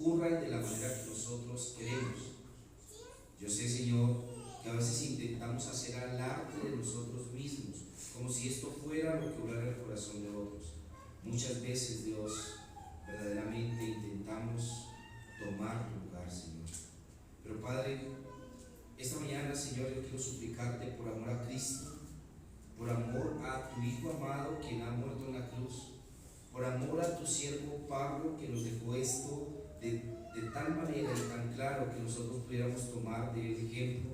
transcurran de la manera que nosotros queremos. Yo sé, Señor, que a veces intentamos hacer alarde de nosotros mismos, como si esto fuera lo que obra el corazón de otros. Muchas veces, Dios, verdaderamente intentamos tomar tu lugar, Señor. Pero Padre, esta mañana, Señor, yo quiero suplicarte por amor a Cristo, por amor a tu Hijo amado, quien ha muerto en la cruz, por amor a tu siervo Pablo, que nos dejó esto de tal manera y tan claro que nosotros pudiéramos tomar de ejemplo.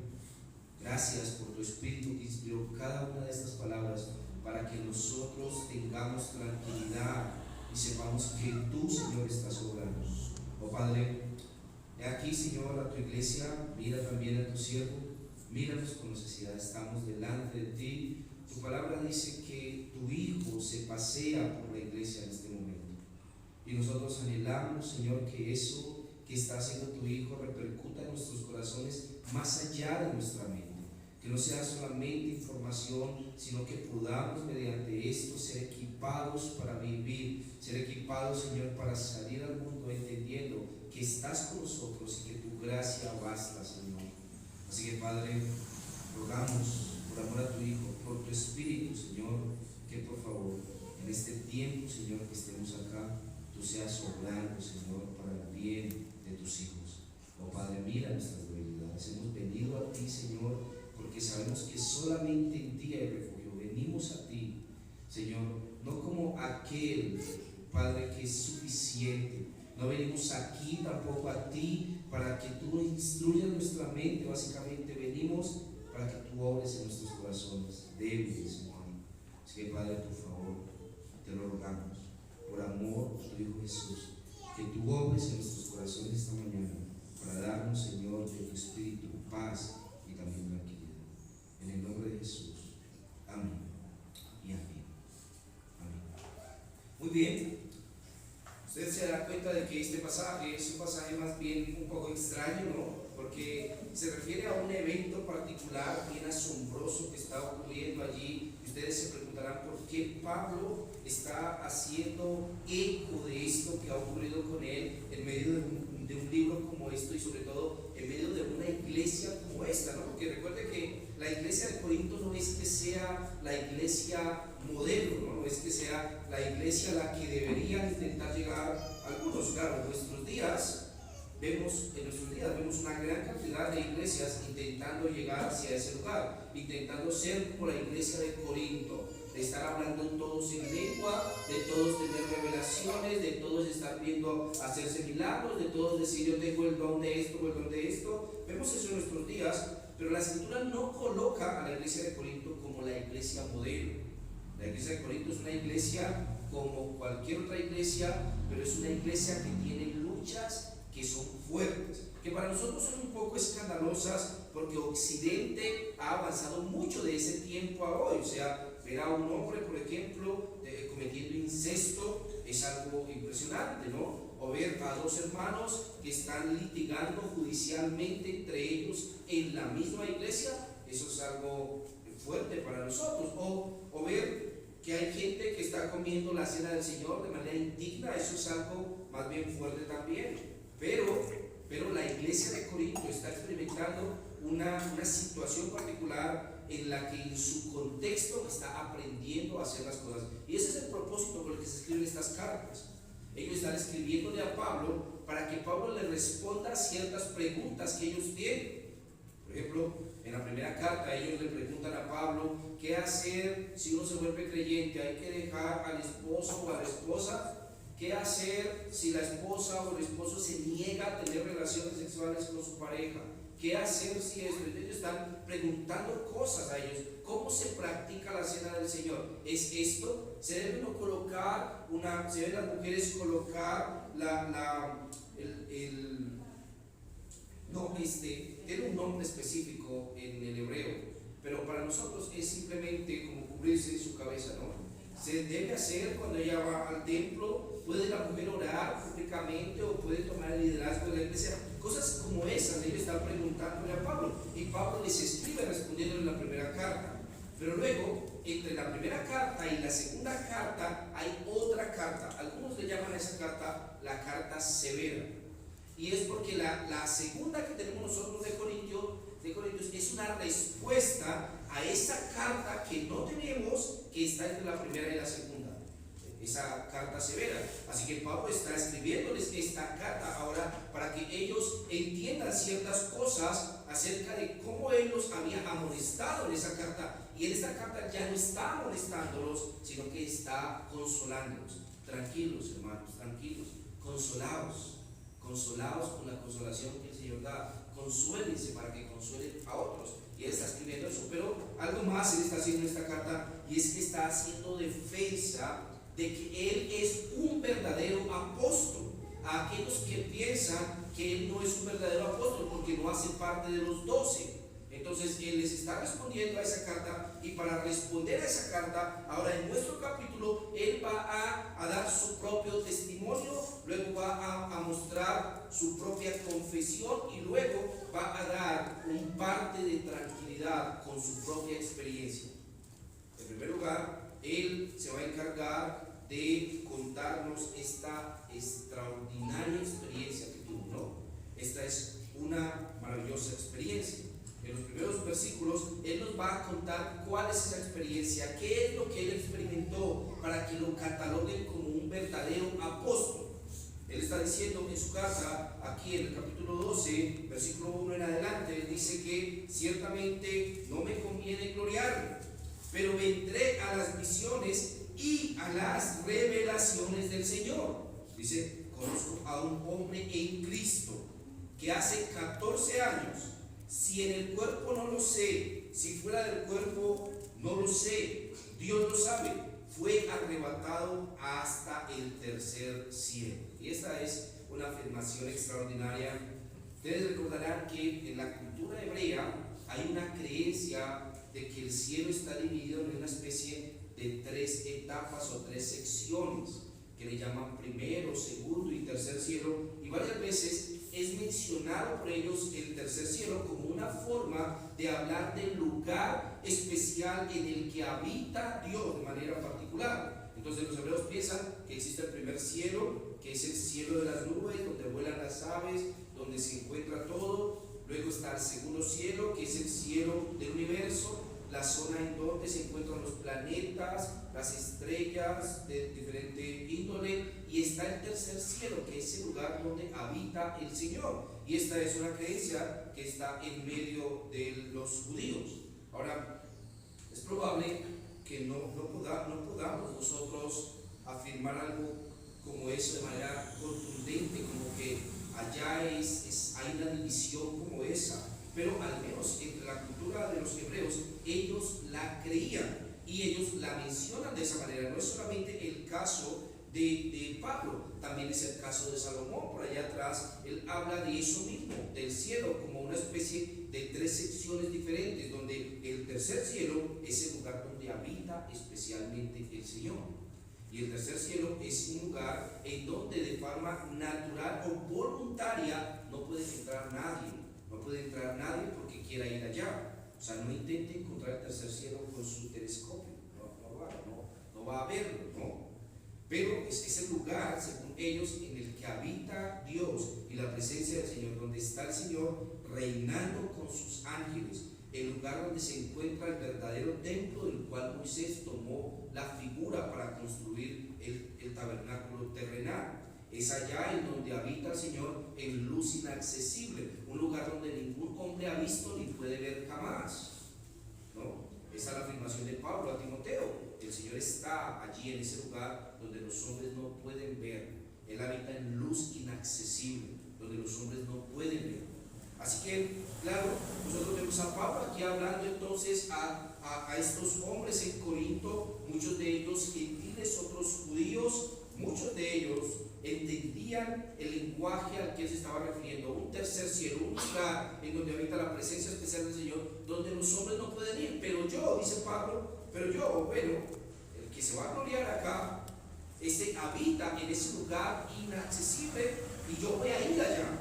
Gracias por tu Espíritu que inspiró cada una de estas palabras para que nosotros tengamos tranquilidad y sepamos que tú, Señor, estás obrando. Oh Padre, he aquí, Señor, a tu iglesia, mira también a tu siervo, míranos con necesidad, estamos delante de ti. Tu palabra dice que tu Hijo se pasea por la iglesia en este momento. Y nosotros anhelamos, Señor, que eso que está haciendo tu Hijo repercuta en nuestros corazones más allá de nuestra mente. Que no sea solamente información, sino que podamos mediante esto ser equipados para vivir, ser equipados, Señor, para salir al mundo entendiendo que estás con nosotros y que tu gracia basta, Señor. Así que, Padre, rogamos por amor a tu Hijo, por tu Espíritu, Señor, que por favor, en este tiempo, Señor, que estemos acá, tú seas obrando, Señor, para el bien de tus hijos. Oh Padre, mira nuestras debilidades. Hemos venido a ti, Señor, porque sabemos que solamente en ti hay refugio. Venimos a ti, Señor, no como aquel, Padre, que es suficiente. No venimos aquí tampoco a ti para que tú instruyas nuestra mente. Básicamente venimos para que tú obres en nuestros corazones débiles, Señor. Así que, Padre, por favor, te lo rogamos, por amor a tu Hijo Jesús, que tú obres en nuestros corazones esta mañana para darnos, Señor, de tu Espíritu paz y también tranquilidad. En el nombre de Jesús. Amén y amén. Amén. Muy bien. Usted se da cuenta de que este pasaje es un pasaje más bien un poco extraño, ¿no? Porque se refiere a un evento particular bien asombroso que está ocurriendo allí. Y ustedes se preguntarán por qué Pablo está haciendo eco de esto que ha ocurrido con él en medio de un libro como esto y sobre todo en medio de una iglesia como esta, ¿no? Porque recuerde que la iglesia de Corinto no es que sea la iglesia modelo, ¿no? No es que sea la iglesia a la que deberían intentar llegar algunos. Claro, en nuestros días vemos una gran cantidad de iglesias intentando llegar hacia ese lugar, intentando ser como la iglesia de Corinto, de estar hablando todos en lengua, de todos tener revelaciones, de todos estar viendo hacerse milagros, de todos decir yo tengo el don de esto o el don de esto. Vemos eso en nuestros días, pero la Escritura no coloca a la iglesia de Corinto como la iglesia modelo. La iglesia de Corinto es una iglesia como cualquier otra iglesia, pero es una iglesia que tiene luchas que son fuertes, que para nosotros son un poco escandalosas porque Occidente ha avanzado mucho de ese tiempo a hoy. O sea, ver a un hombre, por ejemplo, cometiendo incesto es algo impresionante, ¿no? O ver a dos hermanos que están litigando judicialmente entre ellos en la misma iglesia, eso es algo fuerte para nosotros. O ver que hay gente que está comiendo la cena del Señor de manera indigna, eso es algo más bien fuerte también. Pero la iglesia de Corinto está experimentando una situación particular en la que en su contexto está aprendiendo a hacer las cosas. Y ese es el propósito por el que se escriben estas cartas. Ellos están escribiéndole a Pablo para que Pablo le responda a ciertas preguntas que ellos tienen. Por ejemplo, en la primera carta ellos le preguntan a Pablo qué hacer si uno se vuelve creyente. ¿Hay que dejar al esposo o a la esposa? ¿Qué hacer si la esposa o el esposo se niega a tener relaciones sexuales con su pareja? ¿Qué hacer si esto? Ellos están preguntando cosas a ellos. ¿Cómo se practica la cena del Señor? ¿Es esto? ¿Se deben colocar se deben las mujeres colocar tiene un nombre específico en el hebreo, pero para nosotros es simplemente como cubrirse su cabeza, ¿no? Se debe hacer cuando ella va al templo. ¿Puede la mujer orar públicamente o puede tomar el liderazgo de la iglesia? Cosas como esas ellos están preguntándole a Pablo, y Pablo les escribe respondiendo en la primera carta. Pero luego, entre la primera carta y la segunda carta hay otra carta. Algunos le llaman a esa carta la carta severa. y es porque la segunda que tenemos nosotros de Corintios es una respuesta a esa carta que no tenemos, que está entre la primera y la segunda, esa carta severa. Así que Pablo está escribiéndoles esta carta ahora para que ellos entiendan ciertas cosas acerca de cómo él los había amonestado en esa carta, y en esta carta ya no está amonestándolos, sino que está consolándolos. Tranquilos, hermanos, tranquilos, consolados con la consolación que el Señor da. Consuélense para que consuelen a otros. Y él está escribiendo eso, pero algo más él está haciendo en esta carta, y es que está haciendo defensa de que él es un verdadero apóstol a aquellos que piensan que él no es un verdadero apóstol porque no hace parte de los 12. Entonces él les está respondiendo a esa carta, y para responder a esa carta, ahora en nuestro capítulo, él va a dar su propio testimonio, luego va a mostrar su propia confesión, y luego va a dar un parte de tranquilidad con su propia experiencia. En primer lugar, él se va a encargar de contarnos esta extraordinaria experiencia que tuvo, ¿no? Esta es una maravillosa experiencia. En los primeros versículos, él nos va a contar cuál es esa experiencia, qué es lo que él experimentó para que lo cataloguen como un verdadero apóstol. Él está diciendo en su carta, aquí en el capítulo 12, versículo 1 en adelante, él dice que ciertamente no me conviene gloriarme, pero vendré a las visiones y a las revelaciones del Señor. Dice, conozco a un hombre en Cristo que hace 14 años, si en el cuerpo no lo sé, si fuera del cuerpo no lo sé, Dios lo sabe, fue arrebatado hasta el tercer cielo. Y esta es una afirmación extraordinaria. Ustedes recordarán que en la cultura hebrea hay una creencia de que el cielo está dividido en una especie de 3 etapas o 3 secciones que le llaman primero, segundo y tercer cielo, y varias veces es mencionado por ellos el tercer cielo como una forma de hablar del lugar especial en el que habita Dios de manera particular. Entonces los hebreos piensan que existe el primer cielo, que es el cielo de las nubes, donde vuelan las aves, donde se encuentra todo. Luego está el segundo cielo, que es el cielo del universo, la zona en donde se encuentran los planetas, las estrellas de diferente índole, y está el tercer cielo, que es el lugar donde habita el Señor. Y esta es una creencia que está en medio de los judíos. Ahora, es probable que no podamos nosotros afirmar algo como eso de manera contundente, como que allá hay una división como esa, pero al menos entre la cultura de los hebreos, ellos la creían y ellos la mencionan de esa manera. No es solamente el caso de Pablo, también es el caso de Salomón. Por allá atrás él habla de eso mismo, del cielo como una especie de 3 secciones diferentes, donde el tercer cielo es el lugar donde habita especialmente el Señor. Y el tercer cielo es un lugar en donde de forma natural o voluntaria no puede entrar nadie. No puede entrar nadie porque quiera ir allá. O sea, no intente encontrar el tercer cielo con su telescopio. No va a verlo, ¿no? Pero es el lugar, según ellos, en el que habita Dios y la presencia del Señor, donde está el Señor reinando con sus ángeles. El lugar donde se encuentra el verdadero templo del cual Moisés tomó la figura para construir el tabernáculo terrenal. Es allá en donde habita el Señor en luz inaccesible, un lugar donde ningún hombre ha visto ni puede ver jamás, ¿no? Esa es la afirmación de Pablo a Timoteo. El Señor está allí en ese lugar donde los hombres no pueden ver. Él habita en luz inaccesible, donde los hombres no pueden ver. Así que, claro, nosotros vemos a Pablo aquí hablando entonces a estos hombres en Corinto, muchos de ellos gentiles, otros judíos. Muchos de ellos entendían el lenguaje al que él se estaba refiriendo, un tercer cielo, un lugar en donde habita la presencia especial del Señor, donde los hombres no pueden ir. Pero yo, dice Pablo, el que se va a gloriar acá, habita en ese lugar inaccesible, y yo voy a ir allá.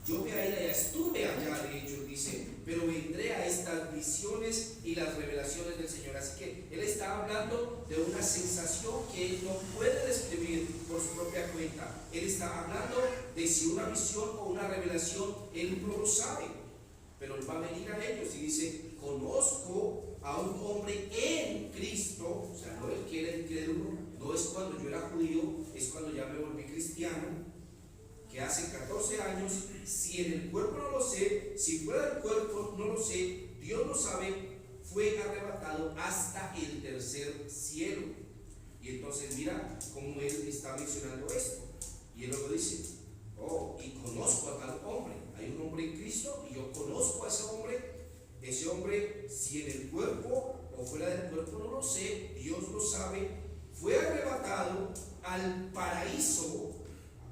Yo me a ir allá, estuve allá, de hecho, dice, pero vendré a estas visiones y las revelaciones del Señor. Así que él está hablando de una sensación que él no puede describir por su propia cuenta. Él está hablando de si una visión o una revelación, él no lo sabe. Pero él va a venir a ellos y dice, conozco a un hombre en Cristo, o sea, no el que era incrédulo, no es cuando yo era judío, es cuando ya me volví cristiano, que hace 14 años, si en el cuerpo no lo sé, si fuera del cuerpo no lo sé, Dios lo sabe, fue arrebatado hasta el tercer cielo. Y entonces mira cómo él está mencionando esto. Y él luego dice, oh, y conozco a tal hombre. Hay un hombre en Cristo y yo conozco a ese hombre. Ese hombre, si en el cuerpo o fuera del cuerpo no lo sé, Dios lo sabe, fue arrebatado al paraíso,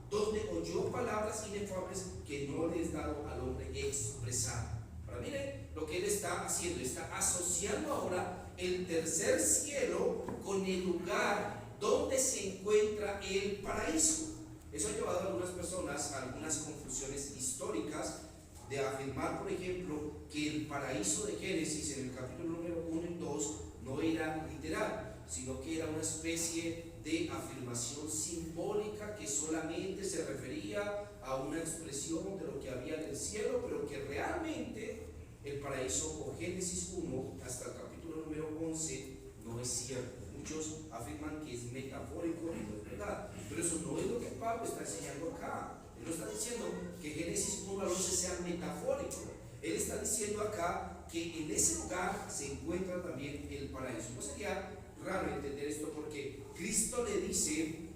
donde oyó palabras inefables que no le es dado al hombre expresar. Ahora miren lo que él está haciendo, está asociando ahora el tercer cielo con el lugar donde se encuentra el paraíso. Eso ha llevado a algunas personas a algunas confusiones históricas de afirmar, por ejemplo, que el paraíso de Génesis en el capítulo número 1 y 2 no era literal, sino que era una especie de afirmación simbólica que solamente se refería a una expresión de lo que había en el cielo, pero que realmente el paraíso por Génesis 1 hasta el capítulo número 11 no es cierto. Muchos afirman que es metafórico y no es verdad, pero eso no es lo que Pablo está enseñando acá. Él no está diciendo que Génesis 1 al 11 sea metafórico. Él está diciendo acá que en ese lugar se encuentra también el paraíso. No sería raro entender esto, porque Cristo le dice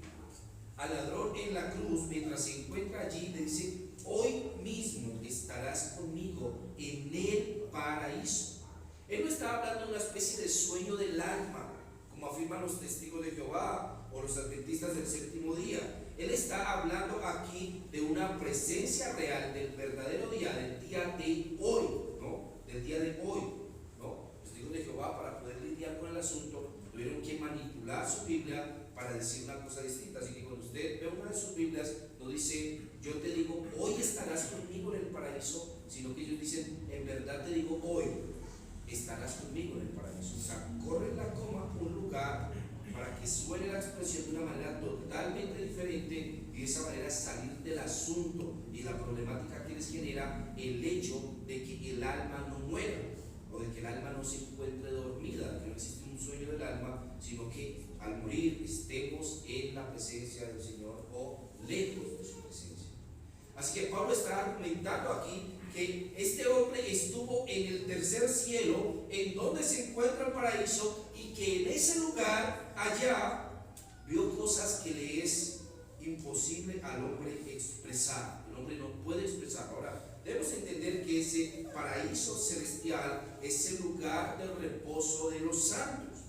al ladrón en la cruz, mientras se encuentra allí, le dice, hoy mismo estarás conmigo en el paraíso. Él no está hablando de una especie de sueño del alma, como afirman los testigos de Jehová o los adventistas del séptimo día. Él está hablando aquí de una presencia real del verdadero día, del día de hoy, ¿no? Del día de hoy, ¿no? Los testigos de Jehová, para poder lidiar con el asunto, tuvieron que manipular su Biblia para decir una cosa distinta. Así que cuando usted ve una de sus Biblias, no dice, yo te digo, hoy estarás conmigo en el paraíso, sino que ellos dicen, en verdad te digo, hoy estarás conmigo en el paraíso. O sea, corre la coma un lugar para que suene la expresión de una manera totalmente diferente y de esa manera salir del asunto y la problemática que les genera el hecho de que el alma no muera o de que el alma no se encuentre dormida, que no existe un sueño del alma, sino que al morir estemos en la presencia del Señor o lejos de su presencia. Así que Pablo está argumentando aquí que este hombre estuvo en el tercer cielo, en donde se encuentra el paraíso, y que en ese lugar, allá, vio cosas que le es imposible al hombre expresar. El hombre no puede expresar. Ahora, debemos entender que ese paraíso celestial es el lugar del reposo de los santos,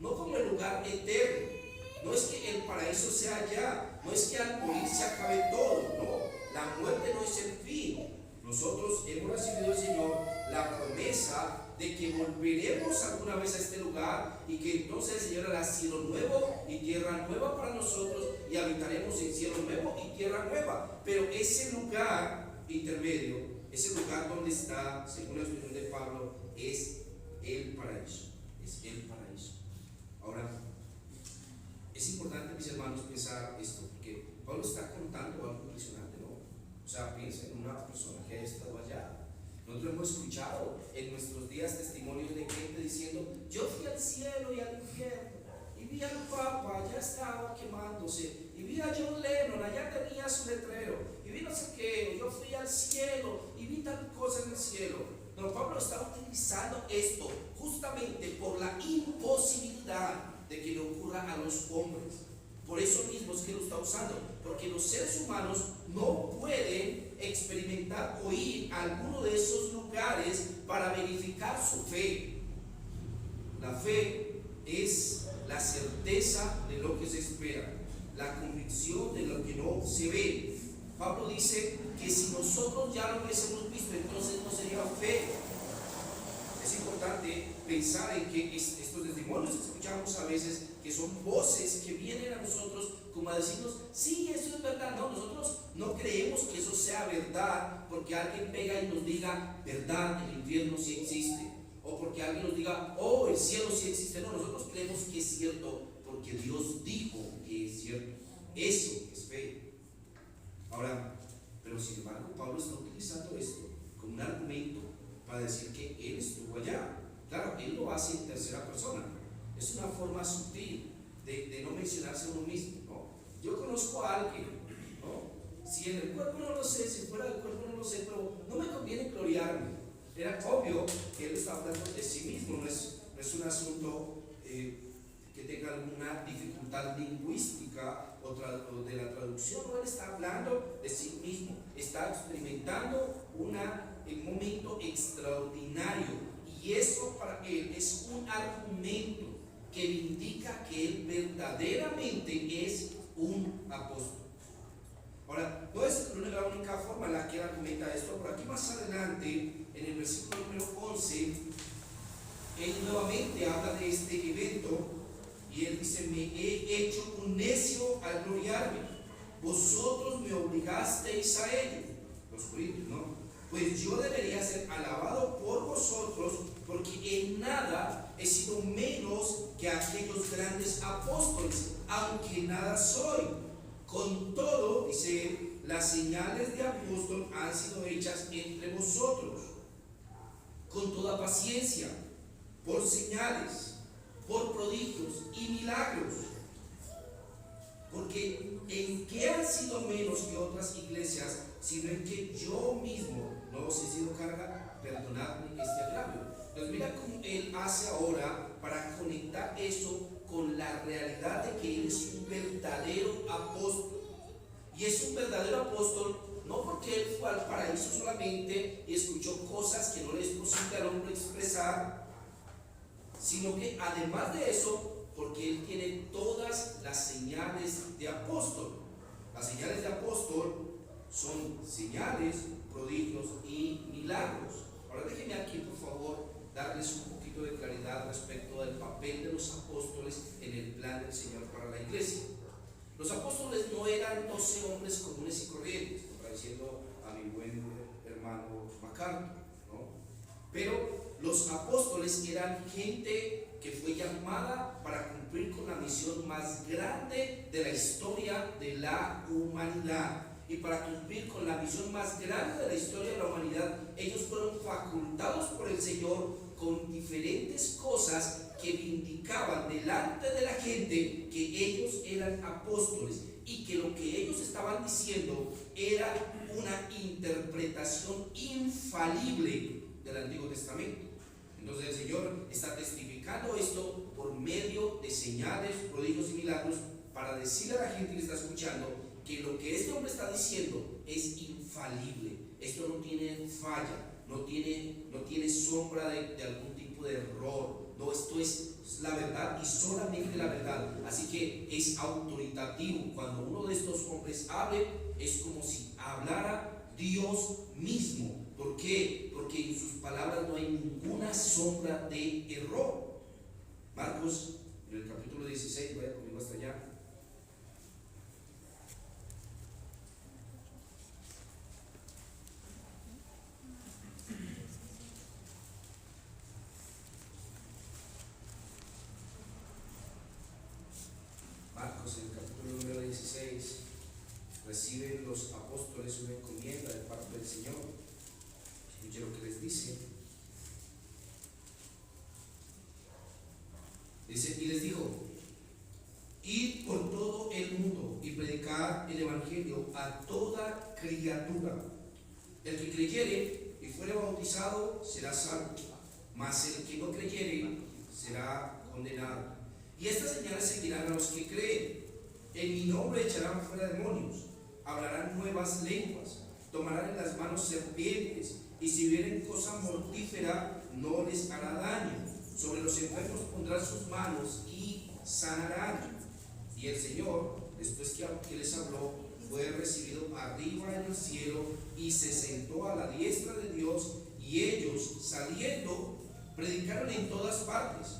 no como el lugar eterno. No es que el paraíso sea allá, no es que al morir se acabe todo, no. La muerte no es el fin. Nosotros hemos recibido del Señor la promesa de que volveremos alguna vez a este lugar y que entonces el Señor hará cielo nuevo y tierra nueva para nosotros y habitaremos en cielo nuevo y tierra nueva. Pero ese lugar intermedio, ese lugar donde está, según la expresión de Pablo, es el paraíso. Es el paraíso. Ahora, es importante, mis hermanos, pensar esto, porque Pablo está contando algo impresionante, ¿no? O sea, piensa en una persona que ha estado allá. Nosotros hemos escuchado en nuestros días testimonios de gente diciendo, yo fui al cielo y al infierno, y vi al Papa, allá estaba quemándose, y vi a John Lennon, allá tenía su letrero, y vi no sé qué, yo fui al cielo, y vi tal cosa en el cielo. No, Pablo está utilizando esto justamente por la imposibilidad de que le ocurra a los hombres. Por eso mismo es que lo está usando, porque los seres humanos no pueden experimentar o ir a alguno de esos lugares para verificar su fe. La fe es la certeza de lo que se espera, la convicción de lo que no se ve. Pablo dice que si nosotros ya lo hubiésemos visto, entonces no sería fe. Es importante pensar en que estos testimonios que escuchamos a veces, que son voces que vienen a nosotros como a decirnos, sí, eso es verdad. No, nosotros no creemos que eso sea verdad porque alguien pega y nos diga, verdad, el infierno sí existe, o porque alguien nos diga, oh, el cielo sí existe. No, nosotros creemos que es cierto porque Dios dijo que es cierto. Eso es fe. Ahora, pero sin embargo, Pablo está utilizando esto como un argumento para decir que él estuvo allá. Claro, él lo hace en tercera persona. Es una forma sutil de no mencionarse a uno mismo, ¿no? Yo conozco a alguien, ¿no? Si en el cuerpo no lo sé, si fuera del cuerpo no lo sé, pero no me conviene gloriarme. Era obvio que él está hablando de sí mismo, no es un asunto que tenga alguna dificultad lingüística o de la traducción. No, él está hablando de sí mismo, está experimentando un momento extraordinario, y eso para él es un argumento que indica que él verdaderamente es un apóstol. Ahora, no es la única forma en la que él argumenta esto. Por aquí más adelante, en el versículo número 11, él nuevamente habla de este evento y él dice, me he hecho un necio al gloriarme, vosotros me obligasteis a ello. Los corintios, ¿no? Pues yo debería ser alabado por vosotros, porque en nada he sido menos que aquellos grandes apóstoles, aunque nada soy. Con todo, dice él, las señales de apóstol han sido hechas entre vosotros, con toda paciencia, por señales, por prodigios y milagros. Porque en qué han sido menos que otras iglesias, sino en que yo mismo no os he sido carga, perdonadme este agravio. Entonces mira cómo él hace ahora para conectar eso con la realidad de que él es un verdadero apóstol. Y es un verdadero apóstol no porque él fue al paraíso solamente y escuchó cosas que no le es posible al hombre expresar, sino que además de eso, porque él tiene todas las señales de apóstol. Las señales de apóstol son señales, prodigios y milagros. Ahora déjenme aquí, por favor, darles un poquito de claridad respecto del papel de los apóstoles en el plan del Señor para la iglesia. Los apóstoles no eran 12 hombres comunes y corrientes, contradiciendo a mi buen hermano MacArthur, ¿no? Pero los apóstoles eran gente que fue llamada para cumplir con la misión más grande de la historia de la humanidad. Y para cumplir con la misión más grande de la historia de la humanidad, ellos fueron facultados por el Señor con diferentes cosas que vindicaban delante de la gente que ellos eran apóstoles y que lo que ellos estaban diciendo era una interpretación infalible del Antiguo Testamento. Entonces el Señor está testificando esto por medio de señales, prodigios y milagros para decirle a la gente que está escuchando que lo que este hombre está diciendo es infalible. Esto no tiene falla, no tiene sombra de algún tipo de error. No, esto es la verdad y solamente la verdad. Así que es autoritativo. Cuando uno de estos hombres hable, es como si hablara Dios mismo. ¿Por qué? Porque en sus palabras no hay ninguna sombra de error. Marcos, en el capítulo 16, vaya conmigo hasta allá. Marcos, en el capítulo número 16, reciben los apóstoles una encomienda de parte del Señor. Escuchen lo que les dice. Dice, y les dijo, id por todo el mundo y predicad el evangelio a toda criatura. El que creyere y fuere bautizado será salvo, mas el que no creyere será condenado. Y estas señales seguirán a los que creen. En mi nombre echarán fuera demonios, hablarán nuevas lenguas, tomarán en las manos serpientes, y si vieren cosa mortífera no les hará daño. Sobre los enfermos pondrán sus manos y sanarán. Y el Señor, después que les habló, fue recibido arriba en el cielo y se sentó a la diestra de Dios. Y ellos, saliendo, predicaron en todas partes,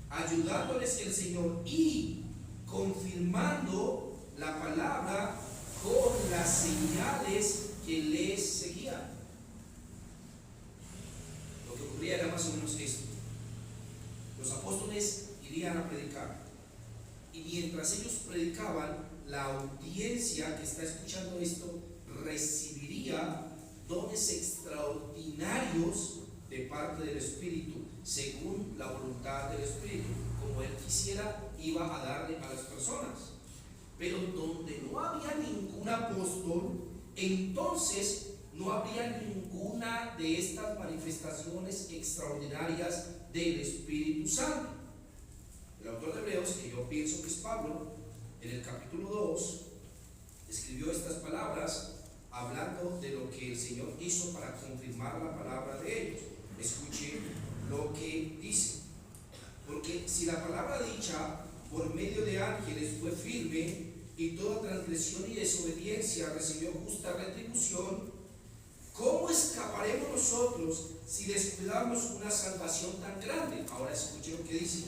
ayudándoles el Señor y confirmando la palabra con las señales que les seguían. Lo que ocurría era más o menos esto: los apóstoles irían a predicar, y mientras ellos predicaban, la audiencia que está escuchando esto recibiría dones extraordinarios de parte del Espíritu, según la voluntad del Espíritu. Como él quisiera, iba a darle a las personas. Pero donde no había ningún apóstol, entonces no habría ninguna de estas manifestaciones extraordinarias del Espíritu Santo. El autor de Hebreos, que yo pienso que es Pablo, en el capítulo 2 escribió estas palabras hablando de lo que el Señor hizo para confirmar la palabra de ellos. Escuche lo que dice: porque si la palabra dicha por medio de ángeles fue firme, y toda transgresión y desobediencia recibió justa retribución, ¿cómo escaparemos nosotros si descuidamos una salvación tan grande? Ahora escuche lo que dice: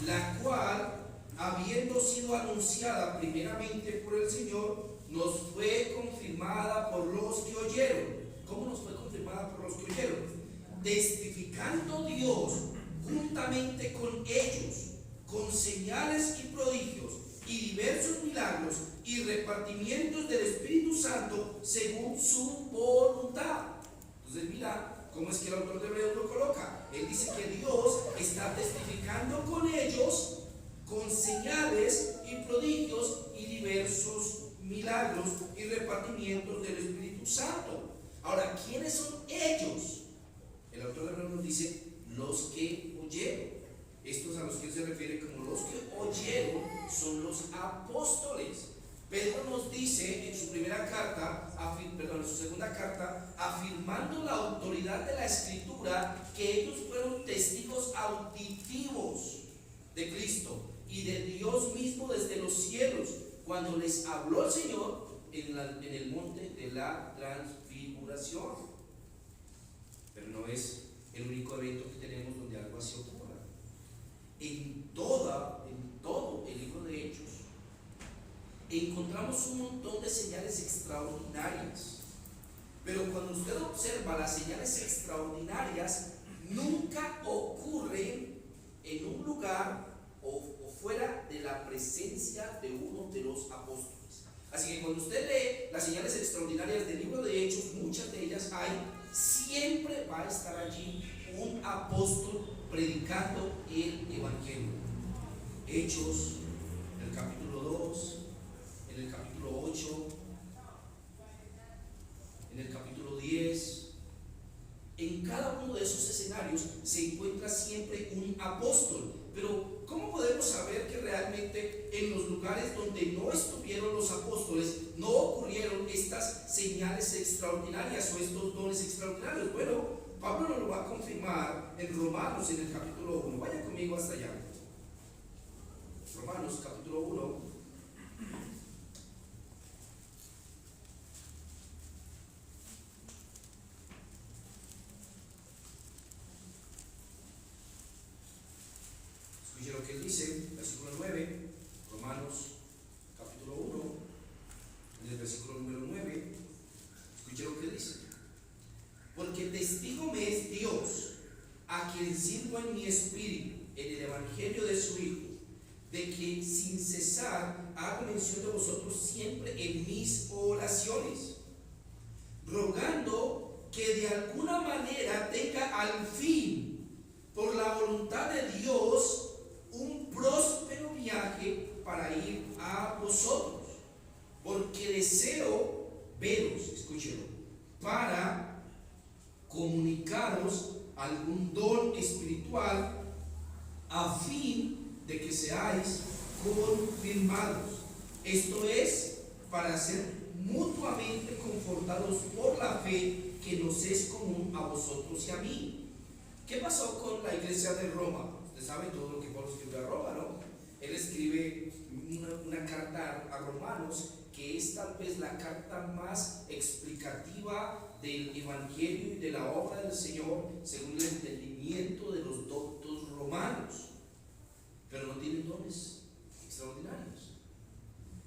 la cual, habiendo sido anunciada primeramente por el Señor, nos fue confirmada por los que oyeron. ¿Cómo nos fue confirmada por los que oyeron? Testificando Dios juntamente con ellos, con señales y prodigios y diversos milagros y repartimientos del Espíritu Santo según su voluntad. Entonces mira cómo es que el autor de Hebreos lo coloca. Él dice que Dios está testificando con ellos, con señales y prodigios y diversos milagros y repartimientos del Espíritu Santo. Ahora, ¿quiénes son ellos? El autor de Hebreos nos dice: los que oyeron. Estos a los que él se refiere como los que oyeron son los apóstoles. Pedro nos dice en su primera carta, en su segunda carta, afirmando la autoridad de la Escritura, que ellos fueron testigos auditivos de Cristo y de Dios mismo desde los cielos, cuando les habló el Señor en el monte de la transfiguración. Pero no es el único evento que tenemos donde algo así ocurra. En todo el libro de Hechos encontramos un montón de señales extraordinarias, pero cuando usted observa, las señales extraordinarias nunca ocurren en un lugar o fuera de la presencia de uno de los apóstoles. Así que cuando usted lee las señales extraordinarias del libro de Hechos, muchas de ellas siempre va a estar allí un apóstol predicando el Evangelio. Hechos, en el capítulo 2, en el capítulo 8, en el capítulo 10, en cada uno de esos escenarios se encuentra siempre un apóstol. Pero ¿cómo podemos saber que realmente en los lugares donde no estuvieron los apóstoles no ocurrieron estas señales extraordinarias o estos dones extraordinarios? Bueno, Pablo nos lo va a confirmar en Romanos, en el capítulo 1. Vaya conmigo hasta allá. Romanos, capítulo 1. Escuche lo que él dice, versículo 9. Romanos, capítulo 1, en el versículo número 9. Escuche lo que dice: porque testigo me es Dios, a quien sirvo en mi espíritu, en el evangelio de su Hijo, de que sin cesar hago mención de vosotros siempre en mis oraciones, rogando que de alguna manera tenga al fin, por la voluntad de Dios, un próspero viaje para ir a vosotros, porque deseo veros, escúchelo, para comunicaros algún don espiritual, a fin de que seáis confirmados. Esto es, para ser mutuamente confortados por la fe que nos es común a vosotros y a mí. ¿Qué pasó con la iglesia de Roma? Usted sabe todo lo que Pablo escribió a Roma, ¿no? Él escribe una carta a Romanos, que es tal vez la carta más explicativa del Evangelio y de la obra del Señor según el entendimiento de los doctos romanos, pero no tienen dones extraordinarios.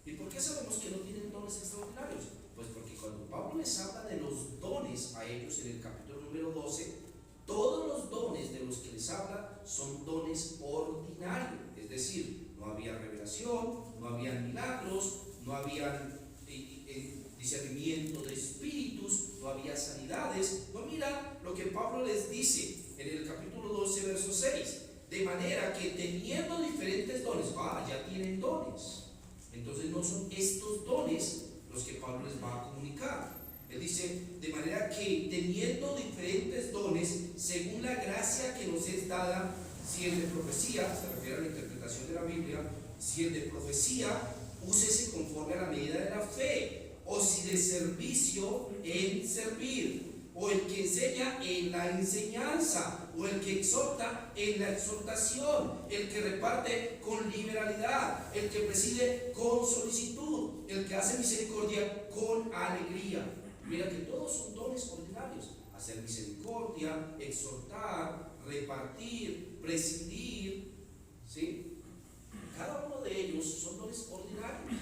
Y ¿Y por qué sabemos que no tienen dones extraordinarios? Pues porque cuando Pablo les habla de los dones a ellos en el capítulo número 12, todos los dones de los que les habla son dones ordinarios. Es decir, no había revelación, no había milagros, no había discernimiento de espíritus, no había sanidades. No, mira lo que Pablo les dice en el capítulo 12, verso 6. De manera que teniendo diferentes dones, ya tienen dones. Entonces no son estos dones los que Pablo les va a comunicar. Él dice, de manera que teniendo diferentes dones, según la gracia que nos es dada, si el de profecía, se refiere a la interpretación de la Biblia, si el de profecía, úsese conforme a la medida de la fe, o si de servicio, en servir, o el que enseña en la enseñanza, o el que exhorta en la exhortación, el que reparte con liberalidad, el que preside con solicitud, el que hace misericordia con alegría. Mira que todos son dones ordinarios: hacer misericordia, exhortar, repartir, presidir, ¿sí? Cada uno de ellos son dones ordinarios.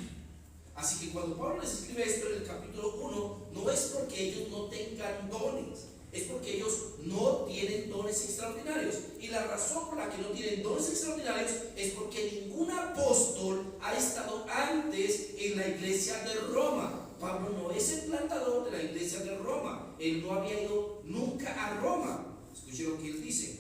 Así que cuando Pablo les escribe esto en el capítulo 1, no es porque ellos no tengan dones, es porque ellos no tienen dones extraordinarios. Y la razón por la que no tienen dones extraordinarios es porque ningún apóstol ha estado antes en la iglesia de Roma. Pablo no es el plantador de la iglesia de Roma, él no había ido nunca a Roma. Escuchen lo que él dice: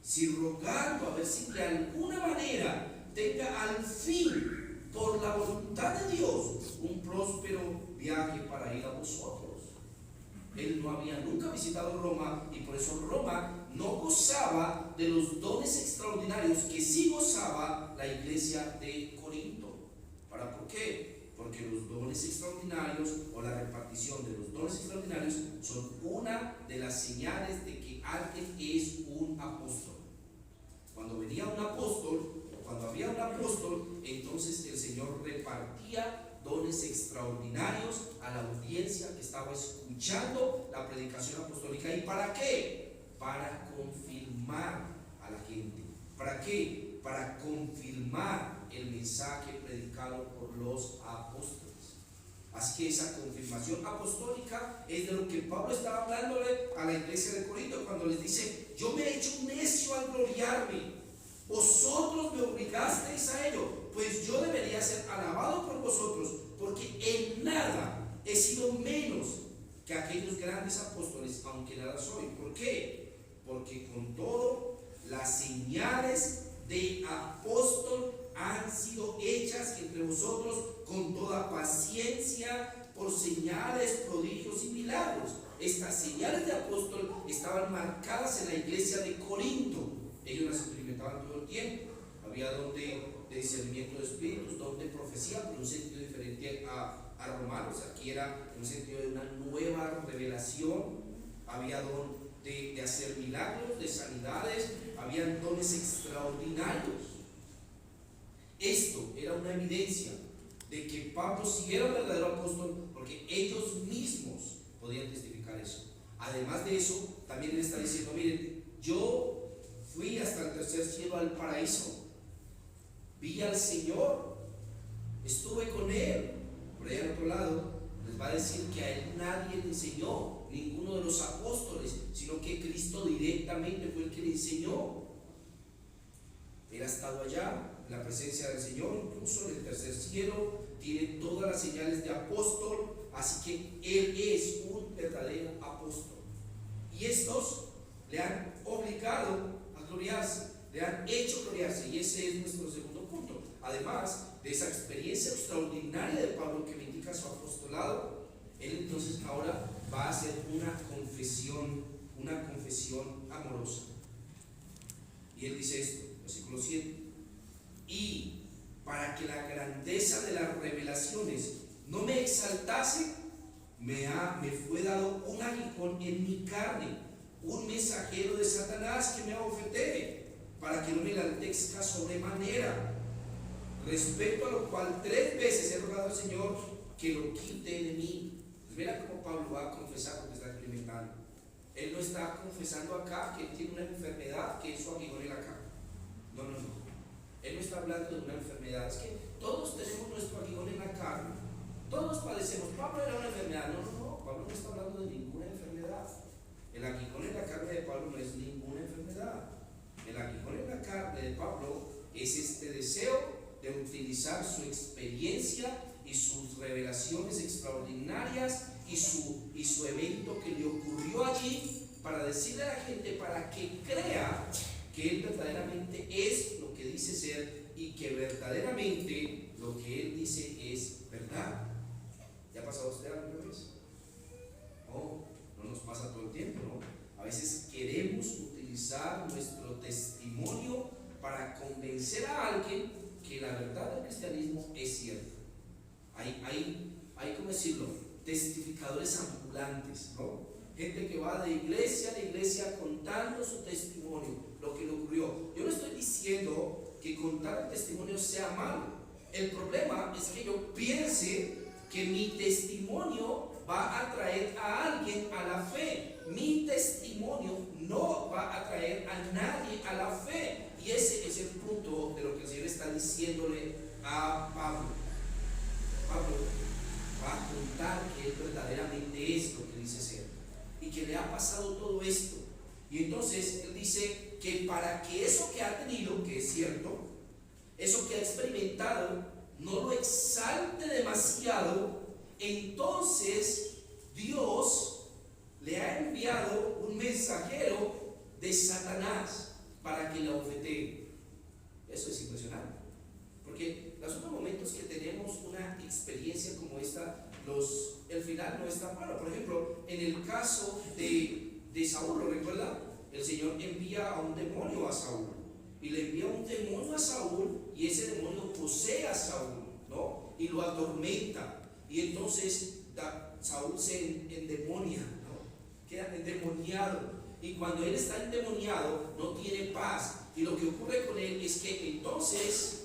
si rogando a ver si de alguna manera tenga al fin, por la voluntad de Dios, un próspero viaje para ir a vosotros. Él no había nunca visitado Roma, y por eso Roma no gozaba de los dones extraordinarios que sí gozaba la iglesia de Corinto. ¿Por qué? Porque los dones extraordinarios, o la repartición de los dones extraordinarios, son una de las señales de que alguien es un apóstol. Cuando venía un apóstol, o cuando había un apóstol, entonces el Señor repartía dones extraordinarios a la audiencia que estaba escuchando la predicación apostólica. ¿Y para qué? Para confirmar a la gente. ¿Para qué? Para confirmar el mensaje predicado por los apóstoles. Así que esa confirmación apostólica es de lo que Pablo estaba hablándole a la iglesia de Corinto cuando les dice: yo me he hecho un necio al gloriarme, vosotros me obligasteis a ello, pues yo debería ser alabado por vosotros, porque en nada he sido menos que aquellos grandes apóstoles, aunque nada soy. ¿Por qué? Porque con todo las señales de apóstol han sido hechas entre vosotros con toda paciencia, por señales, prodigios y milagros. Estas señales de apóstol estaban marcadas en la iglesia de Corinto. Ellos las experimentaban todo el tiempo. Había don de discernimiento de espíritus, don de profecía, pero en un sentido diferente a Romanos. Aquí era en un sentido de una nueva revelación. Había don de hacer milagros, de sanidades, habían dones extraordinarios. Esto era una evidencia de que Pablo sí era un verdadero apóstol, porque ellos mismos podían testificar eso. Además de eso, también le está diciendo: miren, yo fui hasta el tercer cielo, al paraíso, vi al Señor, estuve con Él. Por ahí al otro lado les va a decir que a Él nadie le enseñó, ninguno de los apóstoles, sino que Cristo directamente fue el que le enseñó. Él ha estado allá en la presencia del Señor, incluso en el tercer cielo, tiene todas las señales de apóstol, así que Él es un verdadero apóstol. Y estos le han obligado a gloriarse, le han hecho gloriarse, y ese es nuestro segundo punto. Además de esa experiencia extraordinaria de Pablo que me indica su apostolado, él entonces ahora va a hacer una confesión amorosa. Y él dice esto, versículo 7: y para que la grandeza de las revelaciones no me exaltase, me fue dado un aguijón en mi carne, un mensajero de Satanás que me abofetee, para que no me enaltezca sobremanera. Respecto a lo cual 3 veces he rogado al Señor que lo quite de mí. Pues mira cómo Pablo va a confesar lo que está experimentando. Él no está confesando acá que él tiene una enfermedad que es su aguijón en la carne. No. Él no está hablando de una enfermedad. Es que todos tenemos nuestro aguijón en la carne. Todos padecemos. Pablo era una enfermedad. No. Pablo no está hablando de ninguna enfermedad. El aguijón en la carne de Pablo no es ninguna enfermedad. El aguijón en la carne de Pablo es este deseo de utilizar su experiencia y sus revelaciones extraordinarias y su evento que le ocurrió allí, para decirle a la gente, para que crea que él verdaderamente es lo que dice ser y que verdaderamente lo que él dice es verdad. ¿Ya ha pasado a usted alguna vez? No nos pasa todo el tiempo, ¿no? A veces queremos utilizar nuestro testimonio para convencer a alguien que la verdad del cristianismo es cierta. Hay ¿cómo decirlo? Testificadores ambulantes, ¿no? Gente que va de iglesia a iglesia contando su testimonio, lo que le ocurrió. Yo no estoy diciendo que contar el testimonio sea malo. El problema es que yo piense que mi testimonio va a traer a alguien a la fe. Mi testimonio no va a traer a nadie a la fe. Y ese es el punto de lo que el Señor está diciéndole a Pablo. Pablo va a contar que él verdaderamente es lo que dice ser y que le ha pasado todo esto. Y entonces él dice que para que eso que ha tenido, que es cierto, eso que ha experimentado, no lo exalte demasiado, entonces Dios le ha enviado un mensajero de Satanás para que la abofetee. Eso es impresionante, porque los otros momentos que tenemos una experiencia como esta, el final no es tan bueno. Por ejemplo, en el caso de Saúl, ¿lo recuerda? El Señor envía a un demonio a Saúl, y le envía un demonio a Saúl, y ese demonio posee a Saúl, ¿no? Y lo atormenta, y entonces Saúl se endemonia, ¿no? Queda endemoniado, y cuando él está endemoniado no tiene paz, y lo que ocurre con él es que entonces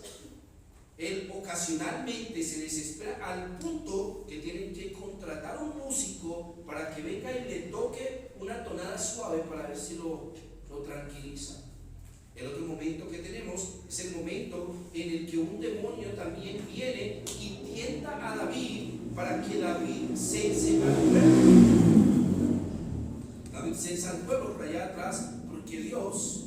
él ocasionalmente se desespera al punto que tienen que contratar a un músico para que venga y le toque una tonada suave para ver si lo tranquiliza. El otro momento que tenemos es el momento en el que un demonio también viene y tienta a David para que David cense al pueblo. David censa al pueblo por allá atrás, porque Dios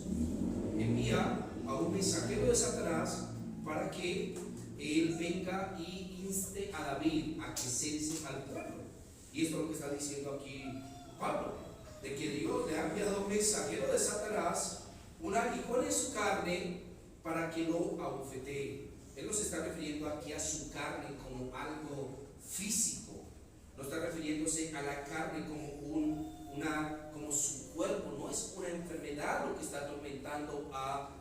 envía a un mensajero de Satanás para que él venga y inste a David a que cense al pueblo. Y esto es lo que está diciendo aquí Pablo, de que Dios le ha enviado a un mensajero de Satanás, un aguijón en su carne, para que lo abofetee. Él no se está refiriendo aquí a su carne como algo físico, no está refiriéndose a la carne como su cuerpo. No es una enfermedad lo que está atormentando a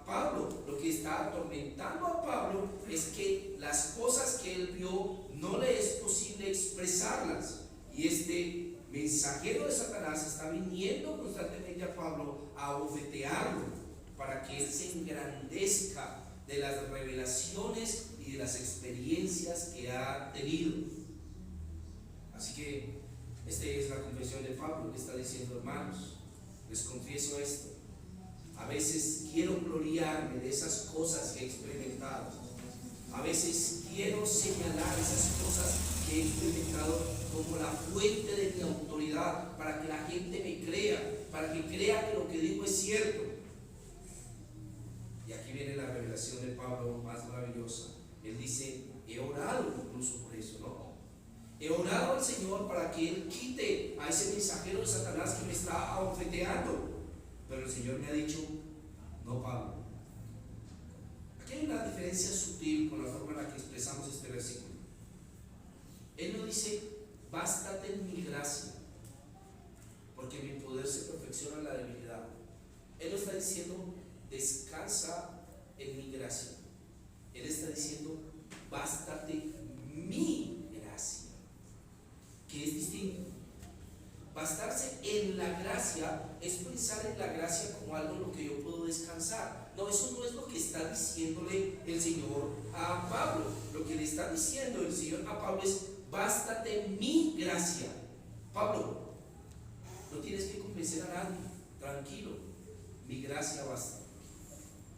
Pablo. Lo que está atormentando a Pablo es que las cosas que él vio no le es posible expresarlas, y este mensajero de Satanás está viniendo constantemente a Pablo a abofetearlo para que él se engrandezca de las revelaciones y de las experiencias que ha tenido. Así que esta es la confesión de Pablo, que está diciendo: hermanos, les confieso esto. A veces quiero gloriarme de esas cosas que he experimentado. A veces quiero señalar esas cosas que he experimentado como la fuente de mi autoridad, para que la gente me crea, para que crea que lo que digo es cierto. Y aquí viene la revelación de Pablo más maravillosa. Él dice: he orado incluso por eso, ¿no? He orado al Señor para que Él quite a ese mensajero de Satanás que me está abofeteando. Pero el Señor me ha dicho: no, Pablo. Aquí hay una diferencia sutil con la forma en la que expresamos este versículo. Él no dice: bástate en mi gracia, porque mi poder se perfecciona en la debilidad. Él no está diciendo: descansa en mi gracia. Él está diciendo: bástate mi gracia, que es distinto. Bastarse en la gracia es pensar en la gracia como algo en lo que yo puedo descansar. No, eso no es lo que está diciéndole el Señor a Pablo. Lo que le está diciendo el Señor a Pablo es: bástate mi gracia. Pablo, no tienes que convencer a nadie, tranquilo, mi gracia basta.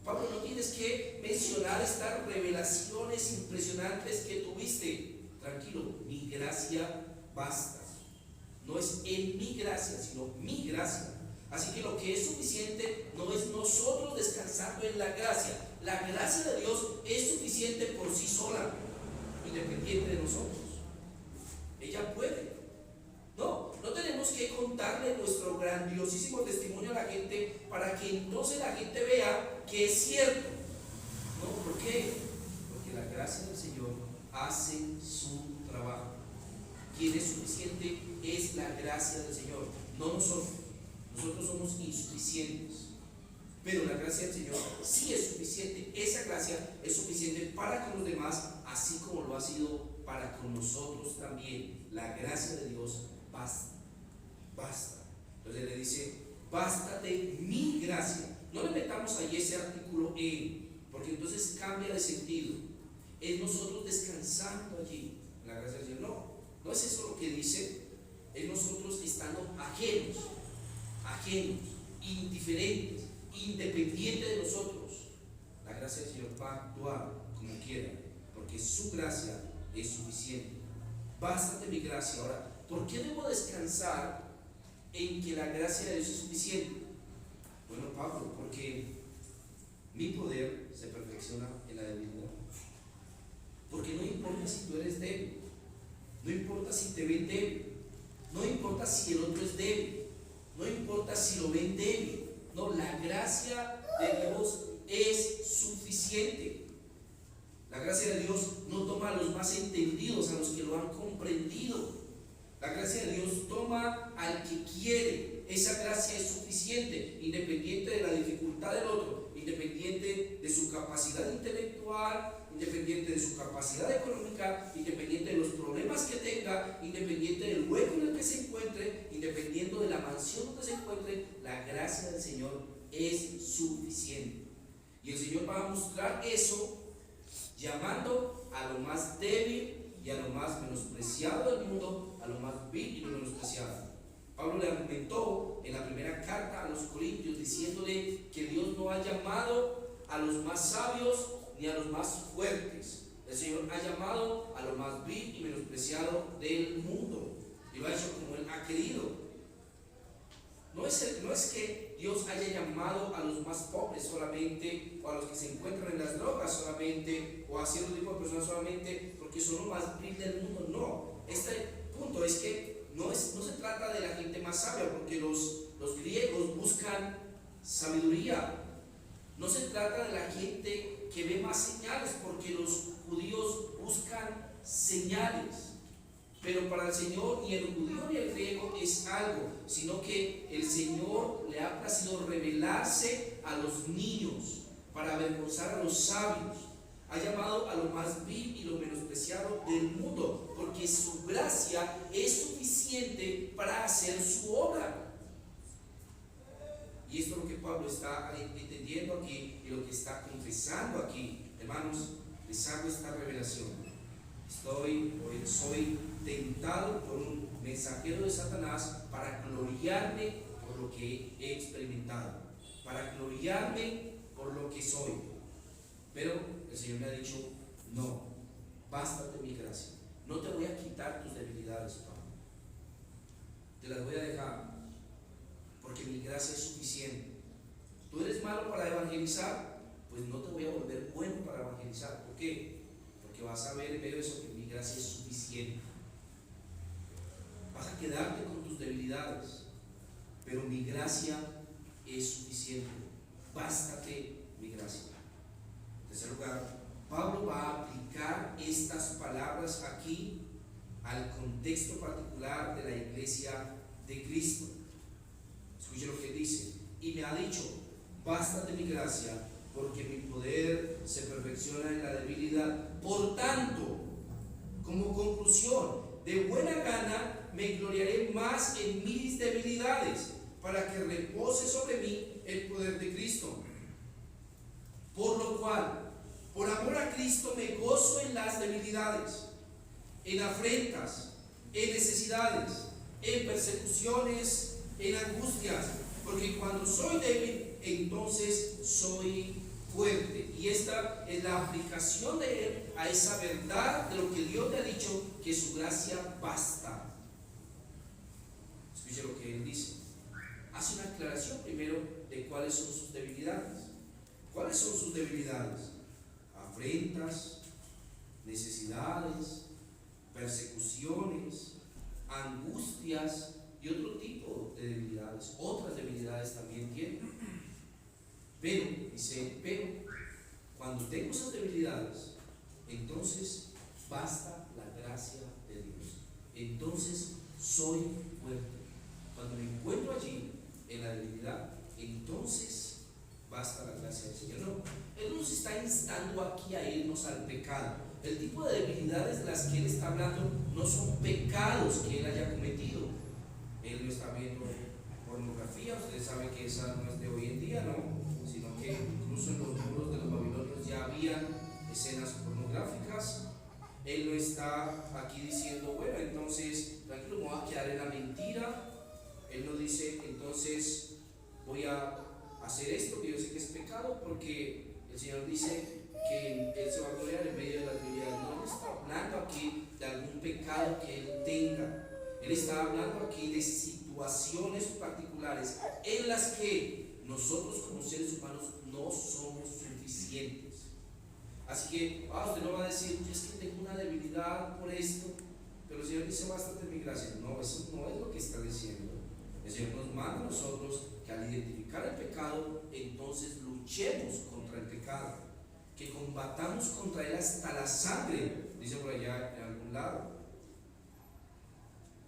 Pablo, no tienes que mencionar estas revelaciones impresionantes que tuviste. Tranquilo, mi gracia basta. No es en mi gracia, sino mi gracia. Así que lo que es suficiente no es nosotros descansando en la gracia. La gracia de Dios es suficiente por sí sola, independiente de nosotros. Ella puede. No tenemos que contarle nuestro grandiosísimo testimonio a la gente para que entonces la gente vea que es cierto. ¿No? ¿Por qué? Porque la gracia del Señor hace su trabajo. Quien es suficiente es la gracia del Señor, no nosotros. Nosotros somos insuficientes, pero la gracia del Señor sí es suficiente. Esa gracia es suficiente para con los demás, así como lo ha sido para con nosotros también. La gracia de Dios basta. Entonces le dice, bástate mi gracia. No le metamos ahí ese artículo en, porque entonces cambia de sentido. Es nosotros descansando allí en la gracia del Señor. No es eso lo que dice. Es nosotros estando ajenos, indiferentes, independientes de nosotros. La gracia del Señor va a actuar como quiera, porque su gracia es suficiente. Bástate mi gracia. Ahora, ¿por qué debo descansar en que la gracia de Dios es suficiente? Bueno, Pablo, porque mi poder se perfecciona en la debilidad. Porque no importa si tú eres débil, no importa si te ven débil, no importa si el otro es débil, no importa si lo ven débil. No, la gracia de Dios es suficiente. La gracia de Dios no toma a los más entendidos, a los que lo han comprendido. La gracia de Dios toma al que quiere. Esa gracia es suficiente, independiente de la dificultad del otro, independiente de su capacidad intelectual, independiente de su capacidad económica, independiente de los problemas que tenga, independiente del hueco en el que se encuentre, independiendo de la mansión donde se encuentre. La gracia del Señor es suficiente. Y el Señor va a mostrar eso llamando a lo más débil y a lo más menospreciado del mundo, a lo más vil y menospreciado. Pablo le argumentó en la primera carta a los Corintios diciéndole que Dios no ha llamado a los más sabios ni a los más fuertes. El Señor ha llamado a lo más vil y menospreciado del mundo, y lo ha hecho como Él ha querido. No es que Dios haya llamado a los más pobres solamente, o a los que se encuentran en las drogas solamente, o a cierto tipo de personas solamente porque son lo más vil del mundo. No, este punto es que no se trata de la gente más sabia, porque los griegos buscan sabiduría. No se trata de la gente que ve más señales, porque los judíos buscan señales. Pero para el Señor ni el judío ni el griego es algo, sino que el Señor le ha placido revelarse a los niños para avergonzar a los sabios. Ha llamado a lo más vil y lo menospreciado del mundo, porque su gracia es suficiente para hacer su obra. Y esto es lo que Pablo está entendiendo aquí y lo que está confesando aquí. Hermanos, les hago esta revelación. Soy tentado por un mensajero de Satanás para gloriarme por lo que he experimentado, para gloriarme por lo que soy. Pero el Señor me ha dicho, no, bástate mi gracia. No te voy a quitar tus debilidades, Pablo. Te las voy a dejar, porque mi gracia es suficiente. ¿Tú eres malo para evangelizar? Pues no te voy a volver bueno para evangelizar. ¿Por qué? Porque vas a ver en medio de eso que mi gracia es suficiente. Vas a quedarte con tus debilidades, pero mi gracia es suficiente. Bástate mi gracia. En tercer lugar, Pablo va a aplicar estas palabras aquí al contexto particular de la iglesia de Cristo. Escuche lo que dice: y me ha dicho, bástate mi gracia, porque mi poder se perfecciona en la debilidad. Por tanto, como conclusión, de buena gana me gloriaré más en mis debilidades, para que repose sobre mí el poder de Cristo. Por lo cual, por amor a Cristo, me gozo en las debilidades, en afrentas, en necesidades, en persecuciones, en angustias, porque cuando soy débil, entonces soy fuerte. Y esta es la aplicación de él a esa verdad de lo que Dios le ha dicho, que su gracia basta. Escuche lo que él dice. Hace una aclaración primero de cuáles son sus debilidades. ¿Cuáles son sus debilidades? Afrentas, necesidades, persecuciones, angustias y otro tipo de debilidades. Otras debilidades también tiene. Pero, dice, cuando tengo esas debilidades, entonces basta la gracia de Dios. Entonces soy fuerte. Cuando me encuentro allí en la debilidad, entonces basta la gracia del Señor. No, Él nos está instando aquí a irnos al pecado. El tipo de debilidades de las que Él está hablando no son pecados que Él haya cometido. Él no está viendo pornografía. Ustedes saben que esa no es de hoy en día, ¿no? Sino que incluso en los muros de los babilonios ya habían escenas pornográficas. Él no está aquí diciendo, bueno, entonces tranquilo, me voy a quedar en la mentira. Él no dice, entonces voy a hacer esto que yo sé que es pecado, porque el Señor dice que Él se va a gloriar en medio de la debilidad. No está hablando aquí de algún pecado que Él tenga. Él está hablando aquí de situaciones particulares en las que nosotros como seres humanos no somos suficientes. Así que usted no va a decir, es que tengo una debilidad por esto, pero el Señor dice, bástate mi gracia. No, eso no es lo que está diciendo. El Señor nos manda a nosotros que al identificar el pecado, entonces luchemos contra el pecado, que combatamos contra él hasta la sangre. Dice por allá en algún lado.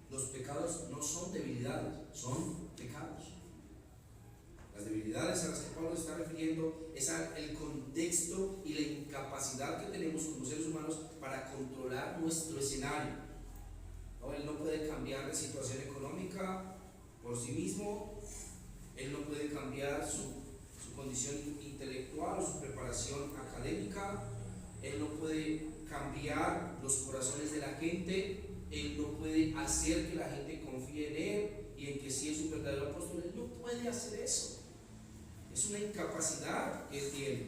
Los pecados no son debilidades, son pecados. Las debilidades a las que Pablo se está refiriendo es el contexto y la incapacidad que tenemos como seres humanos para controlar nuestro escenario. ¿No? Él no puede cambiar de situación económica por sí mismo. Él no puede cambiar su condición intelectual o su preparación académica. Él no puede cambiar los corazones de la gente. Él no puede hacer que la gente confíe en él y en que sí es un verdadero apóstol. Él no puede hacer eso. Es una incapacidad que él tiene.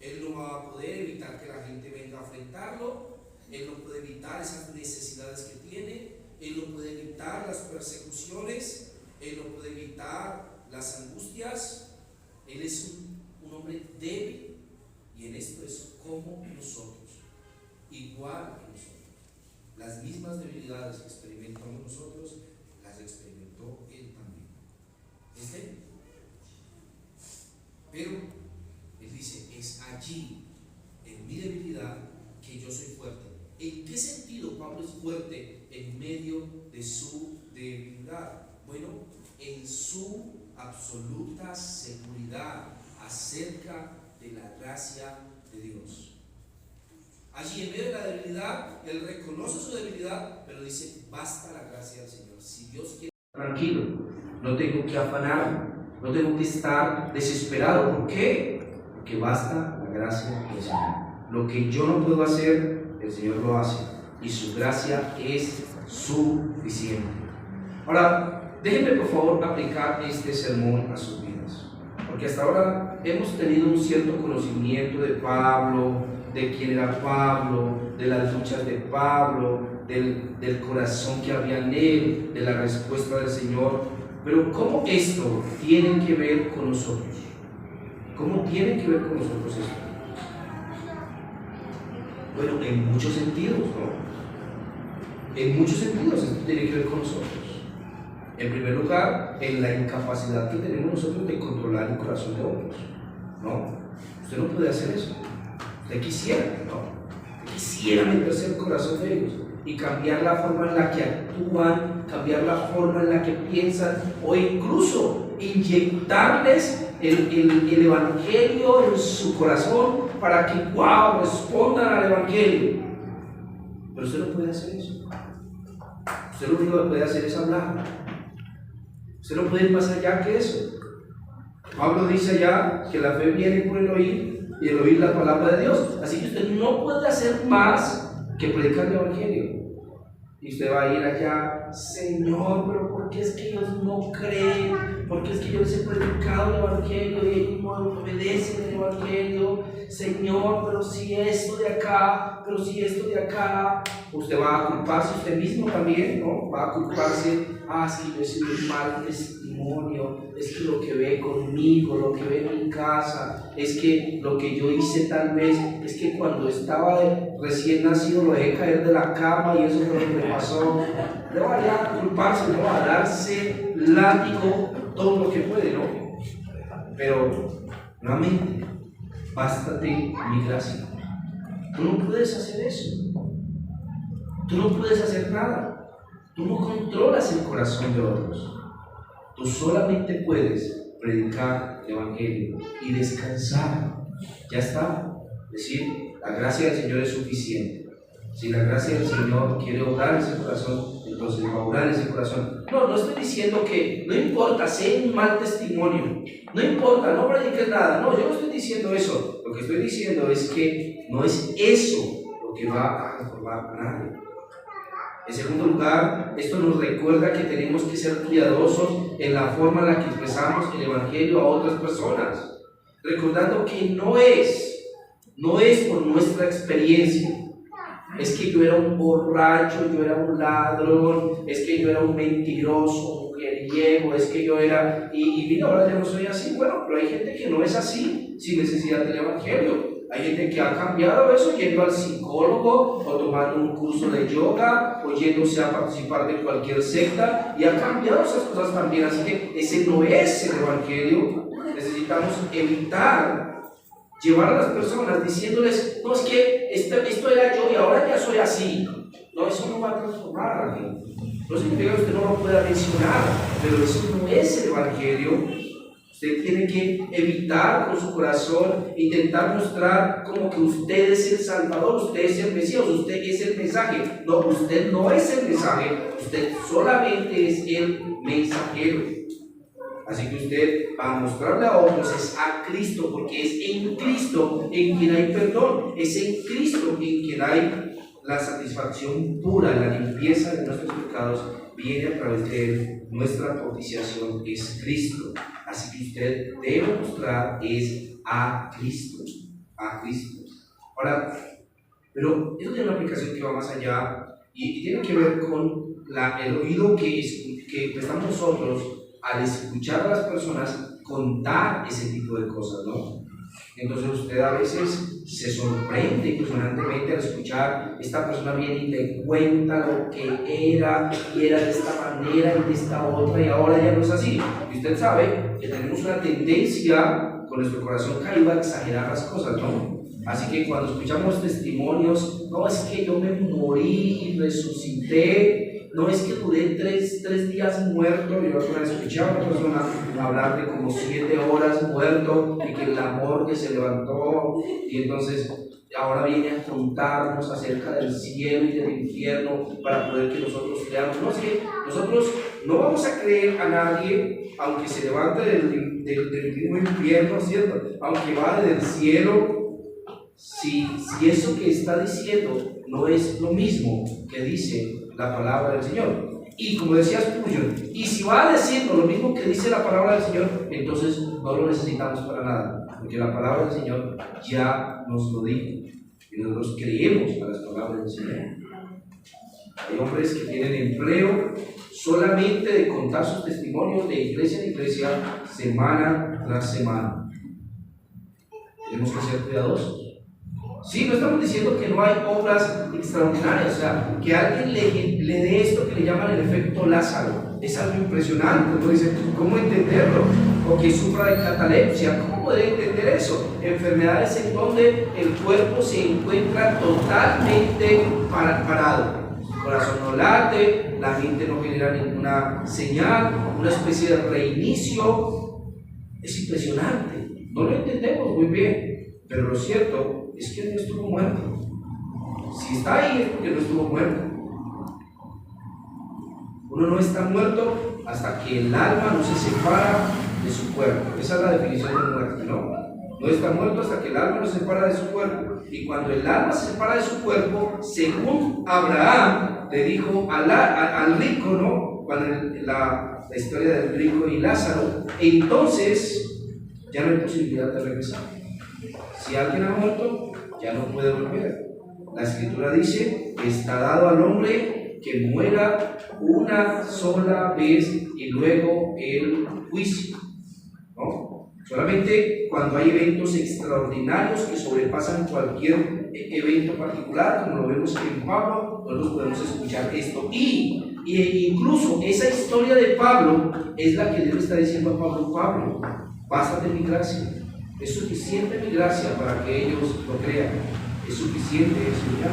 Él no va a poder evitar que la gente venga a afrentarlo. Él no puede evitar esas necesidades que tiene. Él no puede evitar las persecuciones. Él no puede evitar las angustias. Él es un hombre débil, y en esto es como nosotros, igual que nosotros. Las mismas debilidades que experimentamos nosotros, las experimentó él también. Es débil. Pero él dice, es allí, en mi debilidad, que yo soy fuerte. ¿En qué sentido Pablo es fuerte en medio de su debilidad? Bueno, en su absoluta seguridad acerca de la gracia de Dios. Allí en medio de la debilidad, él reconoce su debilidad, pero dice, basta la gracia del Señor. Si Dios quiere, tranquilo, no tengo que afanarme, no tengo que estar desesperado. ¿Por qué? Porque basta la gracia del Señor. Lo que yo no puedo hacer, el Señor lo hace, y su gracia es suficiente. Ahora, déjenme por favor aplicar este sermón a sus vidas, porque hasta ahora hemos tenido un cierto conocimiento de Pablo, de quién era Pablo, de las luchas de Pablo, del corazón que había en él, de la respuesta del Señor. Pero ¿cómo esto tiene que ver con nosotros? ¿Cómo tiene que ver con nosotros esto? Bueno, en muchos sentidos, ¿no? En muchos sentidos esto tiene que ver con nosotros. En primer lugar, en la incapacidad que tenemos nosotros de controlar el corazón de otros, ¿no? Usted no puede hacer eso. Usted quisiera, ¿no? Usted quisiera meterse en el corazón de ellos y cambiar la forma en la que actúan, cambiar la forma en la que piensan, o incluso inyectarles el evangelio en su corazón para que, wow, respondan al evangelio. Pero usted no puede hacer eso. Usted lo único que puede hacer es hablar. Usted no puede ir más allá que eso. Pablo dice allá que la fe viene por el oír y el oír la palabra de Dios. Así que usted no puede hacer más que predicar el evangelio. Y usted va a ir allá Señor, pero ¿por qué es que ellos no creen? ¿Por qué es que yo les he predicado el Evangelio y ellos no obedecen el Evangelio? Señor, pero si esto de acá, pero si esto de acá. Usted va a culparse usted mismo también, ¿no? Va a culparse, es que yo he sido un mal testimonio, es que lo que ve conmigo, lo que ve en mi casa, es que lo que yo hice tal vez, es que cuando estaba recién nacido lo dejé caer de la cama y eso fue lo que me pasó. Le va a culparse, le va a darse látigo todo lo que puede, ¿no? Pero, nuevamente, bástate mi gracia. Tú no puedes hacer eso. Tú no puedes hacer nada. Tú no controlas el corazón de otros. Tú solamente puedes predicar el Evangelio y descansar. Ya está. Es decir, la gracia del Señor es suficiente. Si la gracia del Señor quiere obrar ese corazón, entonces va a obrar ese corazón. No estoy diciendo que no importa, sé un mal testimonio. No importa, no prediques nada. No, yo no estoy diciendo eso. Lo que estoy diciendo es que no es eso lo que va a transformar a nadie. En segundo lugar, esto nos recuerda que tenemos que ser cuidadosos en la forma en la que expresamos el Evangelio a otras personas, recordando que no es por nuestra experiencia. Es que yo era un borracho, yo era un ladrón, es que yo era un mentiroso, un mujeriego, es que yo era... Y mira, ahora ya no soy así. Bueno, pero hay gente que no es así, sin necesidad del Evangelio. Hay gente que ha cambiado eso yendo al psicólogo o tomando un curso de yoga o yéndose a participar de cualquier secta y ha cambiado esas cosas también. Así que ese no es el Evangelio. Necesitamos evitar llevar a las personas diciéndoles, no, es que esto era yo y ahora ya soy así. No, eso no va a transformar a la gente. No significa que usted no lo pueda mencionar, pero eso no es el Evangelio. Usted tiene que evitar con su corazón, intentar mostrar como que usted es el Salvador, usted es el Mesías, usted es el mensaje. No, usted no es el mensaje, usted solamente es el mensajero. Así que usted, para mostrarle a otros, es a Cristo, porque es en Cristo en quien hay perdón, es en Cristo en quien hay la satisfacción pura, la limpieza de nuestros pecados, viene a través de él. Nuestra propiciación es Cristo. Así que usted debe mostrar es a Cristo, a Cristo. Ahora, pero eso tiene una aplicación que va más allá y tiene que ver con el oído que prestamos nosotros al escuchar a las personas contar ese tipo de cosas, ¿no? Entonces usted a veces se sorprende impresionantemente al escuchar, esta persona viene y le cuenta lo que era y era de esta manera y de esta otra y ahora ya no es así. Y usted sabe que tenemos una tendencia con nuestro corazón caído a exagerar las cosas, ¿no? Así que cuando escuchamos testimonios, no es que yo me morí y resucité, no es que duré tres días muerto. Yo alguna vez escuché a una persona hablar de como 7 horas muerto y que en la morgue se levantó y entonces ahora viene a contarnos acerca del cielo y del infierno para poder que nosotros creamos. No, es que nosotros no vamos a creer a nadie aunque se levante del mismo infierno, ¿cierto? Aunque va del cielo. Si eso que está diciendo no es lo mismo que dice la palabra del Señor. Y como decías Puyo, y si va a decirnos lo mismo que dice la palabra del Señor, entonces no lo necesitamos para nada, porque la palabra del Señor ya nos lo dijo y nosotros creemos a las palabras del Señor. Hay hombres que tienen empleo solamente de contar sus testimonios de iglesia en iglesia, semana tras semana. Tenemos que ser cuidadosos. Sí, no estamos diciendo que no hay obras extraordinarias, o sea, que alguien le dé esto que le llaman el efecto Lázaro. Es algo impresionante. Uno dice, ¿cómo entenderlo? O que sufra de catalepsia, ¿cómo poder entender eso? Enfermedades en donde el cuerpo se encuentra totalmente parado. El corazón no late, la mente no genera ninguna señal, una especie de reinicio. Es impresionante. No lo entendemos muy bien, pero lo cierto es que no estuvo muerto. Si está ahí es porque no estuvo muerto. Uno no está muerto hasta que el alma no se separa de su cuerpo. Esa es la definición de muerte, ¿no? No está muerto hasta que el alma no se separa de su cuerpo. Y cuando el alma se separa de su cuerpo, según Abraham le dijo al rico, ¿no? Cuando la historia del rico y Lázaro, entonces ya no hay posibilidad de regresar. Si alguien ha muerto, ya no puede volver. La Escritura dice que está dado al hombre que muera una sola vez y luego el juicio, ¿no? Solamente cuando hay eventos extraordinarios que sobrepasan cualquier evento particular, como lo vemos en Pablo, nosotros podemos escuchar esto. Y incluso esa historia de Pablo es la que Dios está diciendo a Pablo: Pablo, bástate mi gracia. Es suficiente mi gracia para que ellos lo crean. Es suficiente eso ya.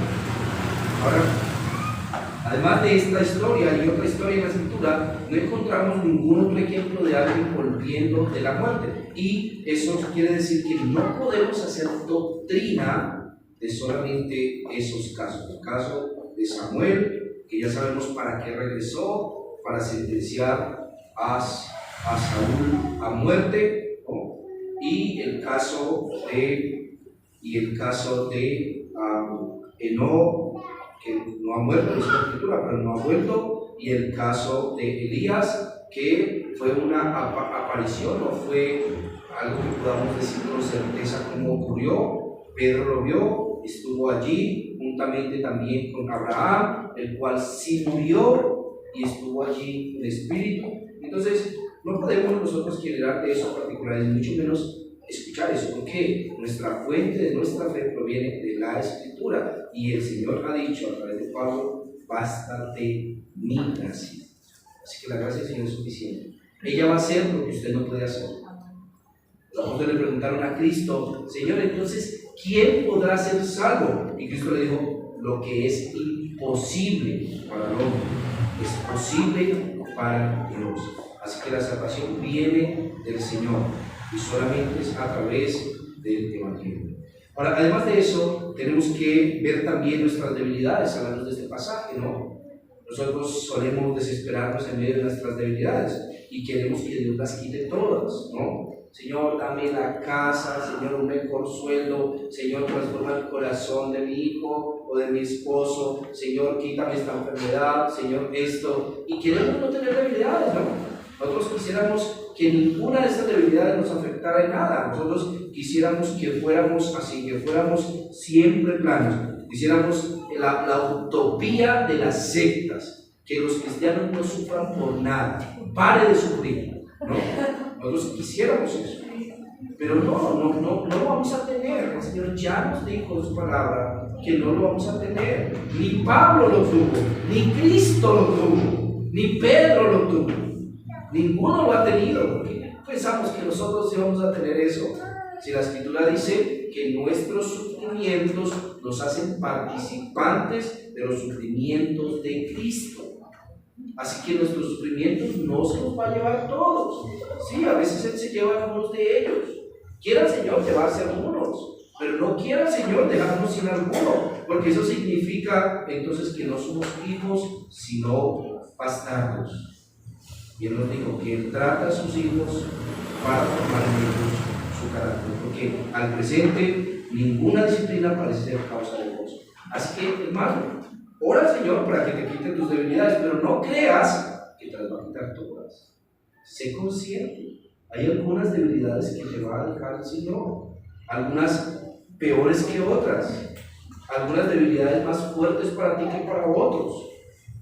Ahora, además de esta historia y otra historia en la Escritura, no encontramos ningún otro ejemplo de alguien volviendo de la muerte. Y eso quiere decir que no podemos hacer doctrina de solamente esos casos. El caso de Samuel, que ya sabemos para qué regresó, para sentenciar a Saúl a muerte, ¿no? Y el caso de Enoc, que no ha muerto, dice la Escritura, pero no ha vuelto, y el caso de Elías, que fue una aparición, no fue algo que podamos decir con certeza cómo ocurrió. Pedro lo vio, estuvo allí juntamente también con Abraham, el cual sí murió y estuvo allí en espíritu. Entonces, no podemos nosotros generar de esos particulares, mucho menos escuchar eso, porque nuestra fuente de nuestra fe proviene de la Escritura, y el Señor ha dicho a través de Pablo: bástate mi gracia. Así que la gracia del Señor es suficiente. Ella va a hacer lo que usted no puede hacer. Los apóstoles le preguntaron a Cristo: Señor, entonces, ¿quién podrá ser salvo? Y Cristo le dijo: lo que es imposible para el hombre es posible para Dios. Así que la salvación viene del Señor, y solamente es a través del Evangelio. Ahora, además de eso, tenemos que ver también nuestras debilidades a la luz de este pasaje, ¿no? Nosotros solemos desesperarnos en medio de nuestras debilidades y queremos que Dios las quite todas, ¿no? Señor, dame la casa, Señor, un mejor sueldo, Señor, transforma el corazón de mi hijo o de mi esposo, Señor, quítame esta enfermedad, Señor, esto. Y queremos no tener debilidades, ¿no? Nosotros quisiéramos que ninguna de estas debilidades nos afectara en nada. Nosotros quisiéramos que fuéramos así, que fuéramos siempre planos. Quisiéramos la utopía de las sectas, que los cristianos no sufran por nada, pare de sufrir, ¿no? Nosotros quisiéramos eso, pero no lo vamos a tener. El Señor ya nos dijo en su palabra que no lo vamos a tener. Ni Pablo lo tuvo, ni Cristo lo tuvo, ni Pedro lo tuvo. Ninguno lo ha tenido. ¿Por qué pensamos que nosotros íbamos a tener eso? Si la Escritura dice que nuestros sufrimientos nos hacen participantes de los sufrimientos de Cristo. Así que nuestros sufrimientos no se los va a llevar todos. Sí, a veces Él se lleva algunos de ellos. Quiera el Señor llevarse algunos, pero no quiera el Señor dejarnos sin alguno, porque eso significa entonces que no somos hijos, sino bastardos. Y Él nos dijo que Él trata a sus hijos para formar en ellos su carácter, porque al presente ninguna disciplina parece ser causa de gozo. Así que, hermano, ora al Señor para que te quite tus debilidades, pero no creas que te las va a quitar todas. Sé consciente. Hay algunas debilidades que te va a dejar el Señor, algunas peores que otras, algunas debilidades más fuertes para ti que para otros,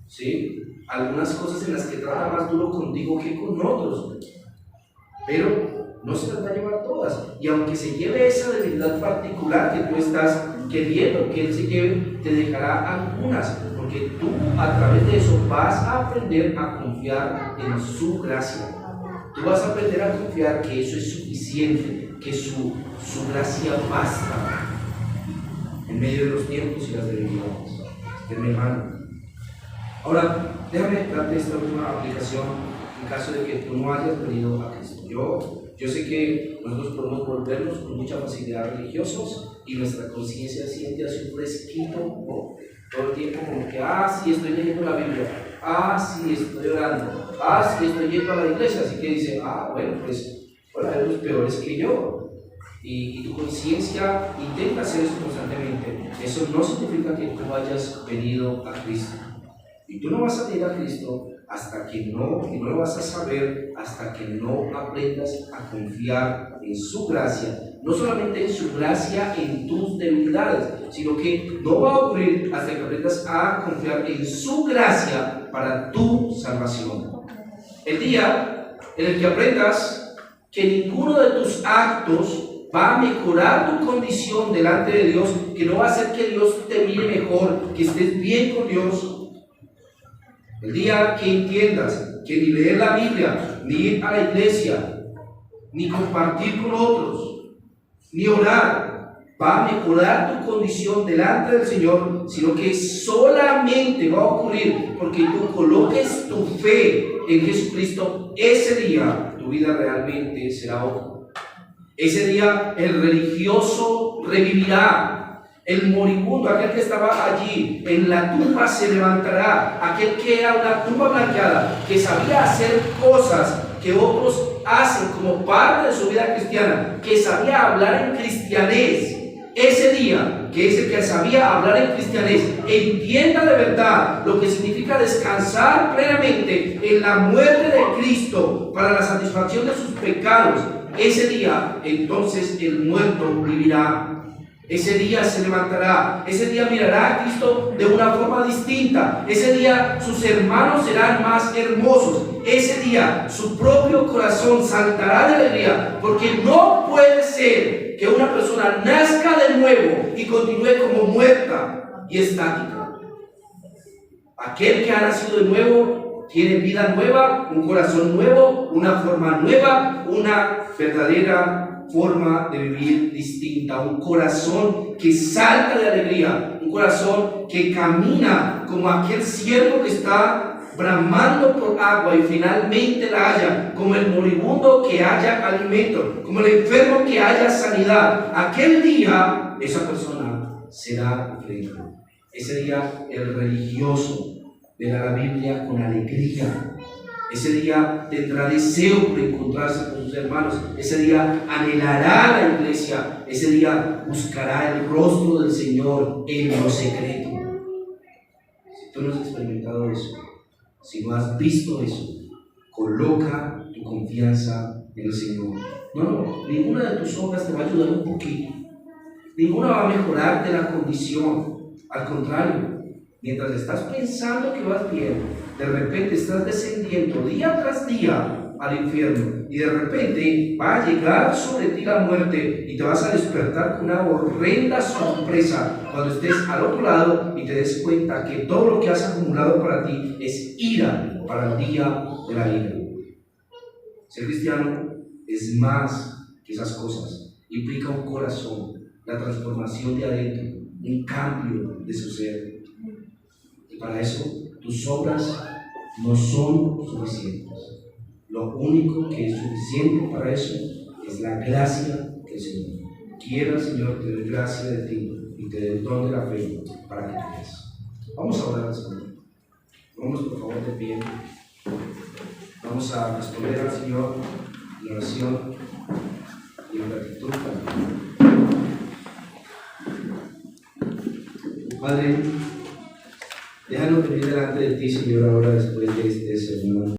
¿sí? Algunas cosas en las que trata más duro contigo que con otros, pero no se las va a llevar todas. Y aunque se lleve esa debilidad particular que tú estás queriendo que Él se lleve, te dejará algunas, porque tú a través de eso vas a aprender a confiar en su gracia. Tú vas a aprender a confiar que eso es suficiente, que su gracia basta en medio de los tiempos y las debilidades. De mi hermano. Ahora, déjame darte esta última aplicación en caso de que tú no hayas venido a Cristo. Yo sé que nosotros podemos volvernos con mucha facilidad religiosos y nuestra conciencia siente así un fresquito, ¿no? Todo el tiempo como que, sí, estoy leyendo la Biblia, sí, estoy orando, sí, estoy yendo a la iglesia, así que dice, bueno, pues hay los peores que yo. y tu conciencia intenta hacer eso constantemente, eso no significa que tú hayas venido a Cristo. Y tú no vas a venir a Cristo hasta que no, y no lo vas a saber hasta que no aprendas a confiar en su gracia, no solamente en su gracia en tus debilidades, sino que no va a ocurrir hasta que aprendas a confiar en su gracia para tu salvación. El día en el que aprendas que ninguno de tus actos va a mejorar tu condición delante de Dios, que no va a hacer que Dios te mire mejor, que estés bien con Dios. El día que entiendas que ni leer la Biblia, ni ir a la iglesia, ni compartir con otros, ni orar, va a mejorar tu condición delante del Señor, sino que solamente va a ocurrir porque tú coloques tu fe en Jesucristo, ese día tu vida realmente será otra. Ese día el religioso revivirá. El moribundo, aquel que estaba allí en la tumba, se levantará. Aquel que era una tumba blanqueada, que sabía hacer cosas que otros hacen como parte de su vida cristiana, que sabía hablar en cristianés. Ese día, que es el que sabía hablar en cristianés, entienda de verdad lo que significa descansar plenamente en la muerte de Cristo para la satisfacción de sus pecados. Ese día, entonces, el muerto vivirá. Ese día se levantará, ese día mirará a Cristo de una forma distinta, ese día sus hermanos serán más hermosos, ese día su propio corazón saltará de alegría, porque no puede ser que una persona nazca de nuevo y continúe como muerta y estática. Aquel que ha nacido de nuevo tiene vida nueva, un corazón nuevo, una forma nueva, una verdadera forma de vivir distinta, un corazón que salta de alegría, un corazón que camina como aquel ciervo que está bramando por agua y finalmente la halla, como el moribundo que haya alimento, como el enfermo que haya sanidad. Aquel día esa persona será diferente. Ese día el religioso verá la Biblia con alegría. Ese día tendrá deseo por encontrarse con sus hermanos. Ese día anhelará la iglesia. Ese día buscará el rostro del Señor en lo secreto. Si tú no has experimentado eso, si no has visto eso, coloca tu confianza en el Señor. No, ninguna de tus obras te va a ayudar un poquito. Ninguna va a mejorarte la condición. Al contrario, mientras estás pensando que vas bien, de repente estás descendiendo día tras día al infierno y de repente va a llegar sobre ti la muerte y te vas a despertar con una horrenda sorpresa cuando estés al otro lado y te des cuenta que todo lo que has acumulado para ti es ira para el día de la ira. Ser cristiano es más que esas cosas, implica un corazón, la transformación de adentro, un cambio de su ser. Y para eso tus obras no son suficientes. Lo único que es suficiente para eso es la gracia del Señor. Quiera el Señor te dé gracia de ti y te dé el don de la fe para que creas. Vamos a orar al Señor. Vamos por favor de pie. Vamos a responder al Señor en oración y en gratitud. Padre, déjanos venir delante de ti, Señor, ahora después de este sermón.